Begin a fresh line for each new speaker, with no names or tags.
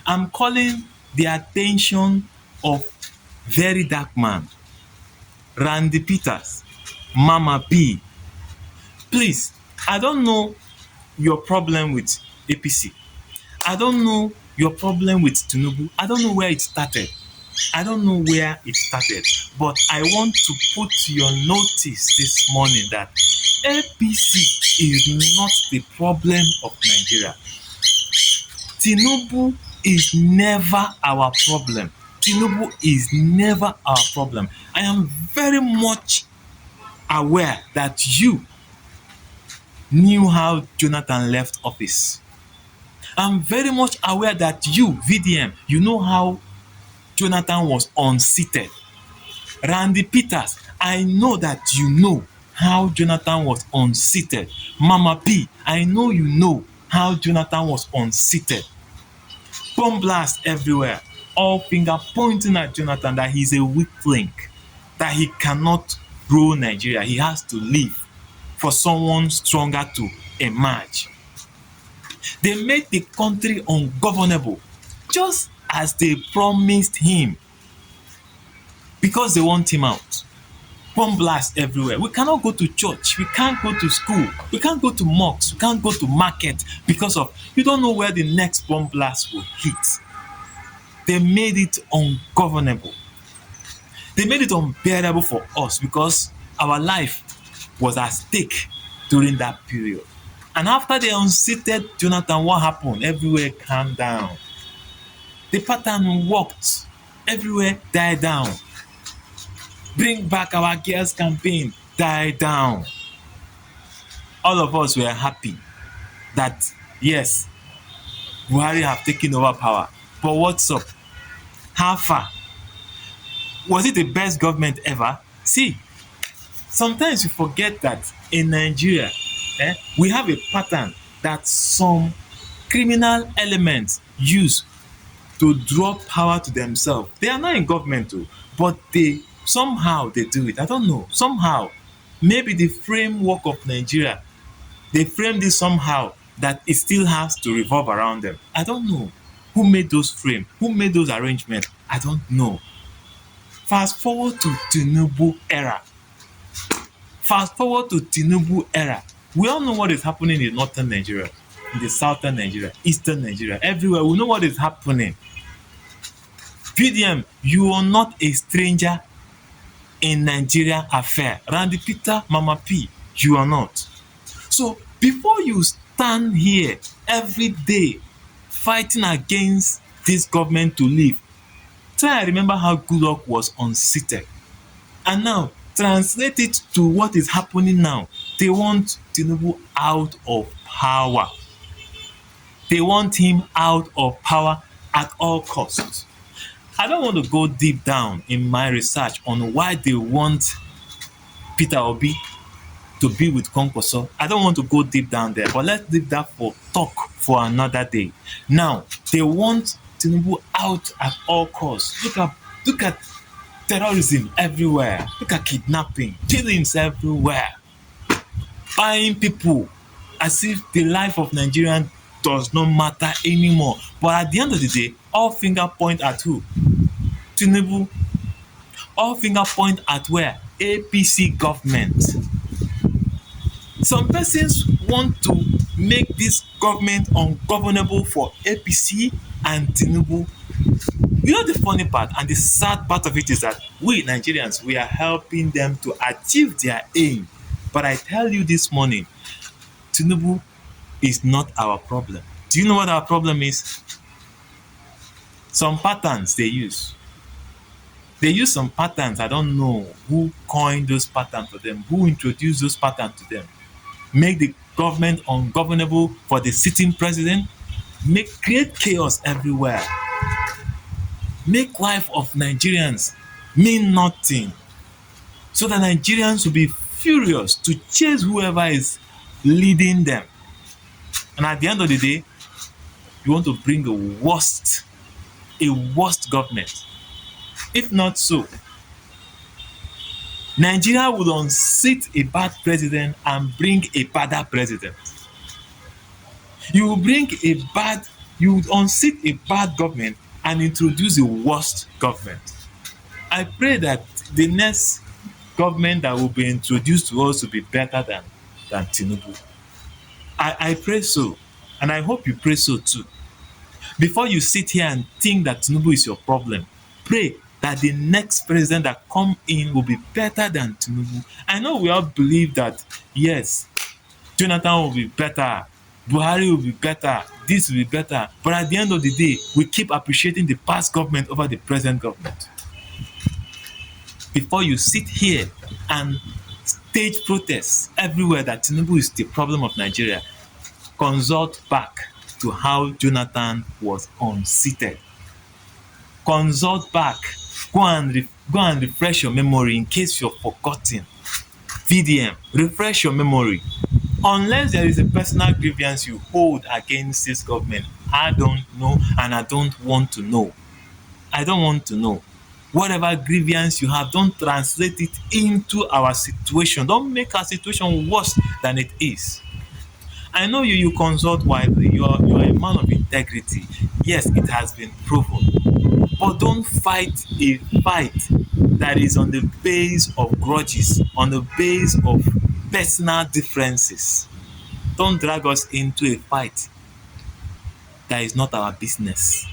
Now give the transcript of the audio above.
I'm calling the attention of very dark man, Randy Peters, Mama P. Please, I don't know your problem with APC. I don't know your problem with Tinubu. I don't know where it started. I don't know where it started, but I want to put your notice this morning that APC is not the problem of Nigeria. Tinubu is never our problem. Tinubu is never our problem. I am very much aware that you knew how Jonathan left office. I'm very much aware that you, VDM, you know how Jonathan was unseated. Randy Peters, I know that you know how Jonathan was unseated. Mama P, I know you know how Jonathan was unseated. Bomb blast everywhere. All finger pointing at Jonathan that he's a weak link, that he cannot rule Nigeria. He has to leave for someone stronger to emerge. They made the country ungovernable just as they promised him because they want him out. Bomb blast everywhere. We cannot go to church. We can't go to school. We can't go to mosques. We can't go to market because of you don't know where the next bomb blast will hit. They made it ungovernable. They made it unbearable for us because our life was at stake during that period. And after they unseated Jonathan, what happened? Everywhere calmed down. The pattern worked. Everywhere died down. Bring back our girls campaign died down. All of us were happy that yes, Buhari have taken over power. But what's up? How far? Was it the best government ever? See, sometimes you forget that in Nigeria, we have a pattern that some criminal elements use to draw power to themselves. They are not in government too, but somehow they do it. I don't know. Somehow, maybe the framework of Nigeria, they framed it somehow that it still has to revolve around them. I don't know who made those frame, who made those arrangements. I don't know. Fast forward to Tinubu era. Fast forward to Tinubu era. We all know what is happening in northern Nigeria, in the southern Nigeria, eastern Nigeria, everywhere. We know what is happening. PDM, you are not a stranger in Nigeria affair. Randy Peter, Mama P, you are not. So before you stand here every day fighting against this government to leave, try and remember how Goodluck was unseated. And now translate it to what is happening now. They want Tinubu out of power. They want him out of power at all costs. I don't want to go deep down in my research on why they want Peter Obi to be with Kwankwaso. I don't want to go deep down there, but let's leave that for talk for another day. Now, they want Tinubu out at all costs. Look at terrorism everywhere. Look at kidnapping, killings everywhere. Buying people as if the life of Nigerians does not matter anymore. But at the end of the day, all finger point at who? Tinubu. All finger point at where? APC government. Some persons want to make this government ungovernable for APC and Tinubu. You know the funny part and the sad part of it is that we Nigerians, we are helping them to achieve their aim. But I tell you this morning, Tinubu is not our problem. Do you know what our problem is? Some patterns they use. They use some patterns. I don't know who coined those patterns for them, who introduced those patterns to them. Make the government ungovernable for the sitting president, create chaos everywhere, make life of Nigerians mean nothing, so that Nigerians will be furious to chase whoever is leading them. And at the end of the day, you want to bring a worst government. If not so, Nigeria would unseat a bad president and bring a badder president. You will bring a bad You would unseat a bad government and introduce a worst government. I pray that the next government that will be introduced to us will be better than Tinubu. I pray so, and I hope you pray so too. Before you sit here and think that Tinubu is your problem, pray that the next president that come in will be better than Tinubu. I know we all believe that yes, Jonathan will be better, Buhari will be better, this will be better, but at the end of the day, we keep appreciating the past government over the present government. Before you sit here and stage protests everywhere that Tinubu is the problem of Nigeria, consult back to how Jonathan was unseated. Consult back. Go and refresh your memory in case you're forgotten. VDM, refresh your memory. Unless there is a personal grievance you hold against this government, I don't know and I don't want to know. I don't want to know. Whatever grievance you have, don't translate it into our situation. Don't make our situation worse than it is. I know you consult widely. You're a man of integrity. Yes, it has been proven. But don't fight a fight that is on the base of grudges, on the base of personal differences. Don't drag us into a fight that is not our business.